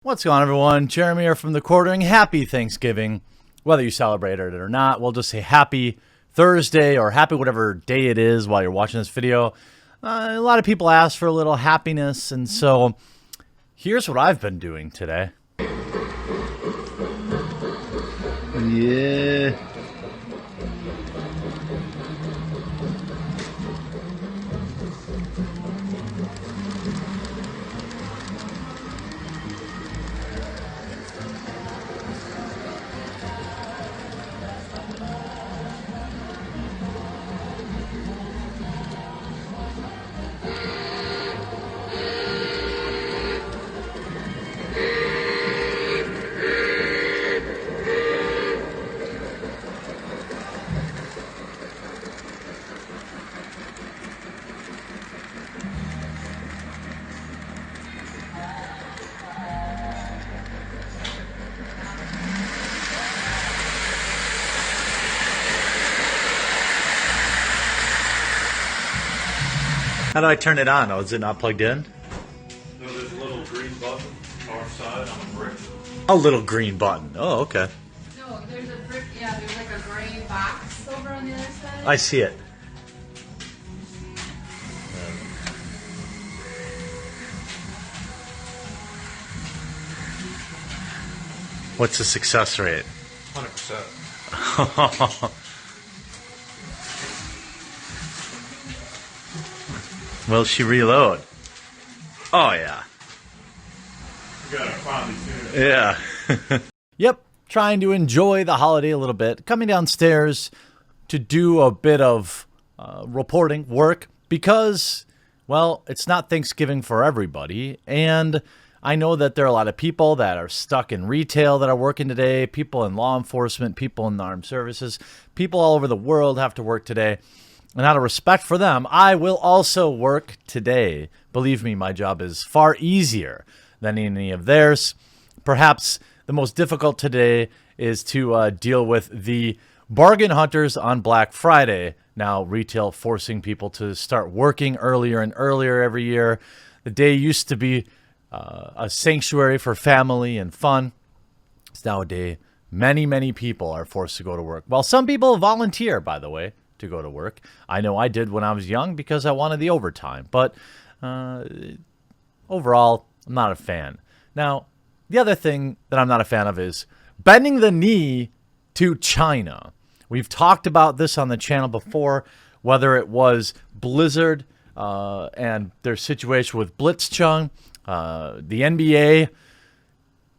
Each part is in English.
What's going on, everyone? Jeremy here from The Quartering. Happy Thanksgiving. Whether you celebrated it or not, we'll just say happy Thursday or happy whatever day it is while you're watching this video. A lot of people ask for a little happiness, and so here's what I've been doing today. Yeah. How do I turn it on? Oh, is it not plugged in? No, there's a little green button far side on the brick. A little green button. Oh, okay. No, there's a brick, yeah, there's like a gray box over on the other side. I see it. What's the success rate? 100%. Will she reload? Oh, yeah. You gotta finally tune it. Yeah. Yep. Trying to enjoy the holiday a little bit. Coming downstairs to do a bit of reporting work because, well, it's not Thanksgiving for everybody. And I know that there are a lot of people that are stuck in retail that are working today, people in law enforcement, people in the armed services, people all over the world have to work today. And out of respect for them, I will also work today. Believe me, my job is far easier than any of theirs. Perhaps the most difficult today is to deal with the bargain hunters on Black Friday. Now, retail forcing people to start working earlier and earlier every year. The day used to be a sanctuary for family and fun. It's now a day many, many people are forced to go to work. Well, some people volunteer, by the way, to go to work. I know I did when I was young because I wanted the overtime. But overall, I'm not a fan. Now, the other thing that I'm not a fan of is bending the knee to China. We've talked about this on the channel before, whether it was Blizzard and their situation with Blitzchung, the NBA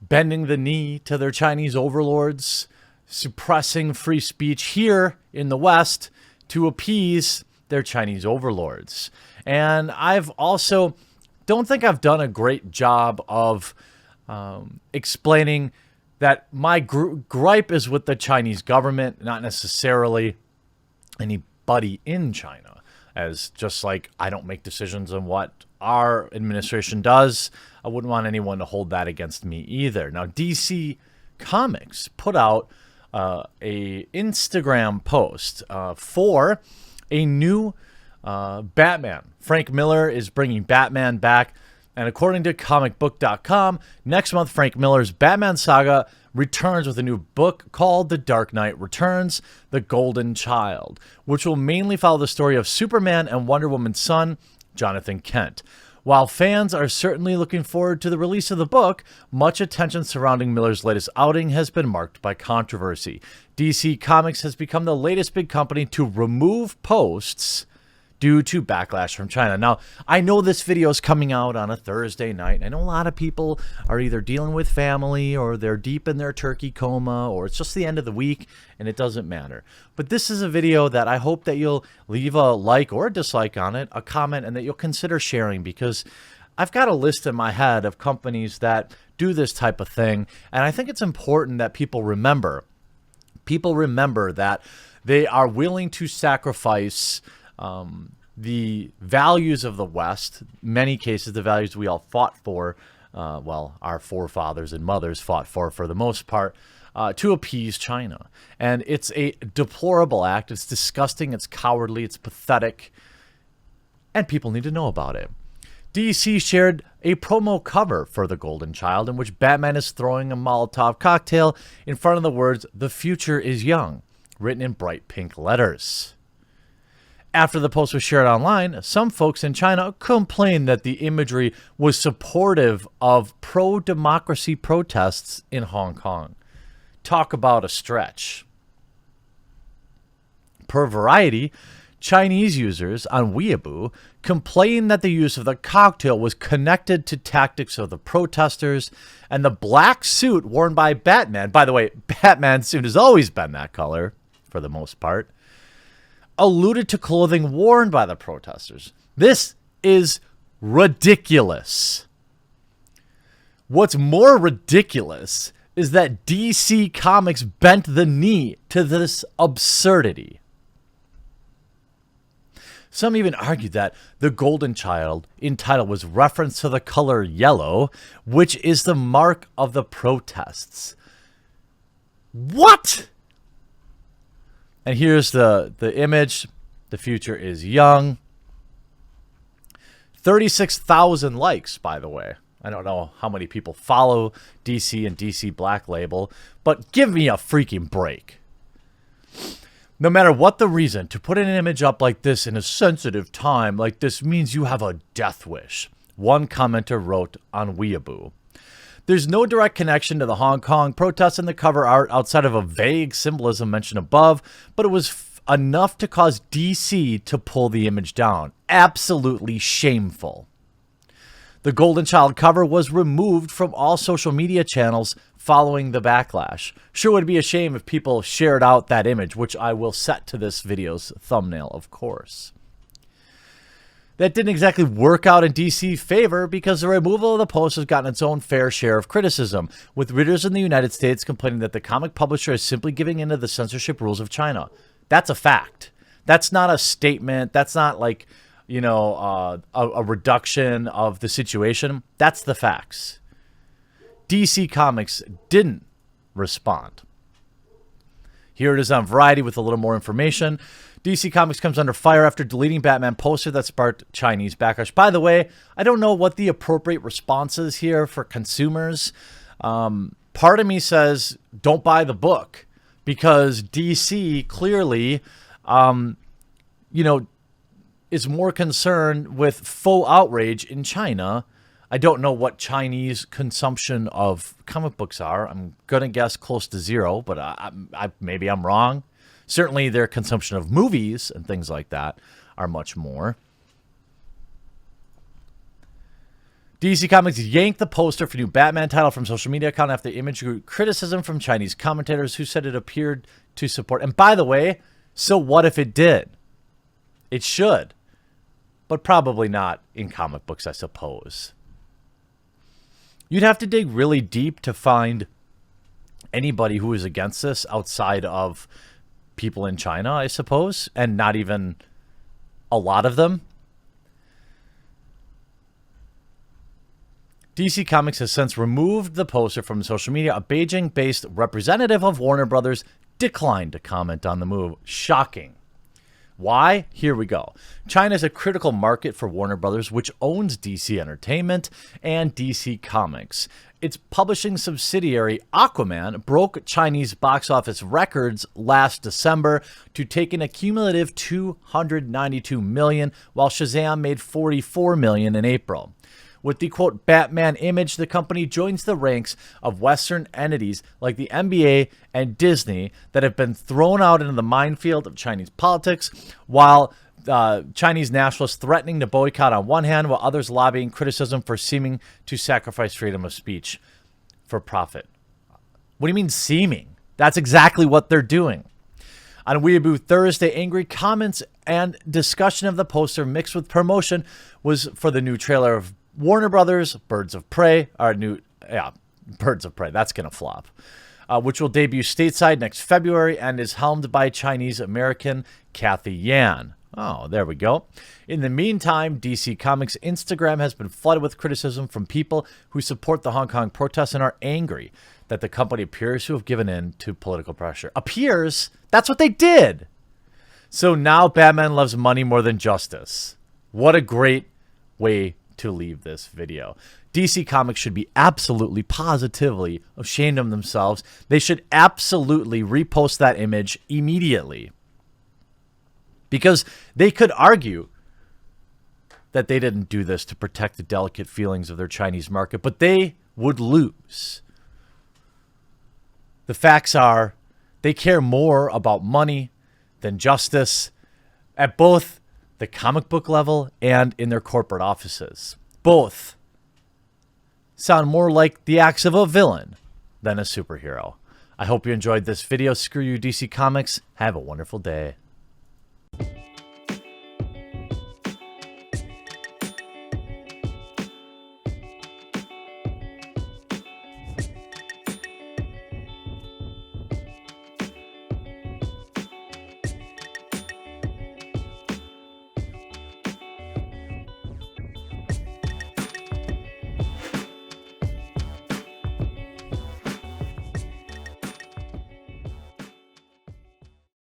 bending the knee to their Chinese overlords, suppressing free speech here in the West to appease their Chinese overlords. And I've also don't think I've done a great job of explaining that my gripe is with the Chinese government, not necessarily anybody in China. As just like I don't make decisions on what our administration does, I wouldn't want anyone to hold that against me either. Now, DC Comics put out a Instagram post for a new Batman. Frank Miller is bringing Batman back. And according to comicbook.com, next month, Frank Miller's Batman saga returns with a new book called The Dark Knight Returns, The Golden Child, which will mainly follow the story of Superman and Wonder Woman's son, Jonathan Kent. While fans are certainly looking forward to the release of the book, much attention surrounding Miller's latest outing has been marked by controversy. DC Comics has become the latest big company to remove posts due to backlash from China. Now, I know this video is coming out on a Thursday night. I know a lot of people are either dealing with family or they're deep in their turkey coma or it's just the end of the week and it doesn't matter. But this is a video that I hope that you'll leave a like or a dislike on it, a comment, and that you'll consider sharing because I've got a list in my head of companies that do this type of thing. And I think it's important that people remember that they are willing to sacrifice the values of the West, many cases the values we all fought for, well, our forefathers and mothers fought for the most part, to appease China. And it's a deplorable act. It's disgusting. It's cowardly. It's pathetic. And people need to know about it. DC shared a promo cover for The Golden Child in which Batman is throwing a Molotov cocktail in front of the words, "The future is young," written in bright pink letters. After the post was shared online, some folks in China complained that the imagery was supportive of pro-democracy protests in Hong Kong. Talk about a stretch. Per Variety, Chinese users on Weibo complained that the use of the cocktail was connected to tactics of the protesters, and the black suit worn by Batman, by the way, Batman's suit has always been that color for the most part, alluded to clothing worn by the protesters. This is ridiculous. What's more ridiculous is that DC Comics bent the knee to this absurdity. Some even argued that the Golden Child in title was reference to the color yellow, which is the mark of the protests. What? And here's the image. The future is young. 36,000 likes, by the way. I don't know how many people follow DC and DC Black Label, but give me a freaking break. No matter what the reason, to put an image up like this in a sensitive time like this means you have a death wish, one commenter wrote on Weibo. There's no direct connection to the Hong Kong protests in the cover art outside of a vague symbolism mentioned above, but it was enough to cause DC to pull the image down. Absolutely shameful. The Golden Child cover was removed from all social media channels following the backlash. Sure would be a shame if people shared out that image, which I will set to this video's thumbnail, of course. That didn't exactly work out in DC's favor because the removal of the post has gotten its own fair share of criticism, with readers in the United States complaining that the comic publisher is simply giving in to the censorship rules of China. That's a fact. That's not a statement. That's not like, you know, a reduction of the situation. That's the facts. DC Comics didn't respond. Here it is on Variety with a little more information. DC Comics comes under fire after deleting Batman poster that sparked Chinese backlash. By the way, I don't know what the appropriate response is here for consumers. Part of me says don't buy the book because DC clearly, you know, is more concerned with faux outrage in China. I don't know what Chinese consumption of comic books are. I'm going to guess close to zero, but maybe I'm wrong. Certainly their consumption of movies and things like that are much more. DC Comics yanked the poster for new Batman title from social media account after the image drew criticism from Chinese commentators who said it appeared to support. And by the way, so what if it did? It should. But probably not in comic books, I suppose. You'd have to dig really deep to find anybody who is against this outside of people in China, I suppose, and not even a lot of them. DC Comics has since removed the poster from social media. A Beijing-based representative of Warner Brothers declined to comment on the move. Shocking. Why? Here we go. China is a critical market for Warner Brothers, which owns DC Entertainment and DC Comics. Its publishing subsidiary, Aquaman, broke Chinese box office records last December to take an accumulative $292 million, while Shazam made $44 million in April. With the, quote, Batman image, the company joins the ranks of Western entities like the NBA and Disney that have been thrown out into the minefield of Chinese politics, while Chinese nationalists threatening to boycott on one hand, while others lobbying criticism for seeming to sacrifice freedom of speech for profit. What do you mean seeming? That's exactly what they're doing. On Weibo Thursday, angry comments and discussion of the poster mixed with promotion was for the new trailer of Warner Brothers, Birds of Prey, Birds of Prey, that's going to flop, which will debut stateside next February and is helmed by Chinese-American Kathy Yan. Oh, there we go. In the meantime, DC Comics' Instagram has been flooded with criticism from people who support the Hong Kong protests and are angry that the company appears to have given in to political pressure. Appears? That's what they did! So now Batman loves money more than justice. What a great way to leave this video. DC Comics should be absolutely, positively ashamed of themselves. They should absolutely repost that image immediately. Because they could argue that they didn't do this to protect the delicate feelings of their Chinese market, but they would lose. The facts are they care more about money than justice at both the comic book level and in their corporate offices. Both sound more like the acts of a villain than a superhero. I hope you enjoyed this video. Screw you, DC Comics. Have a wonderful day.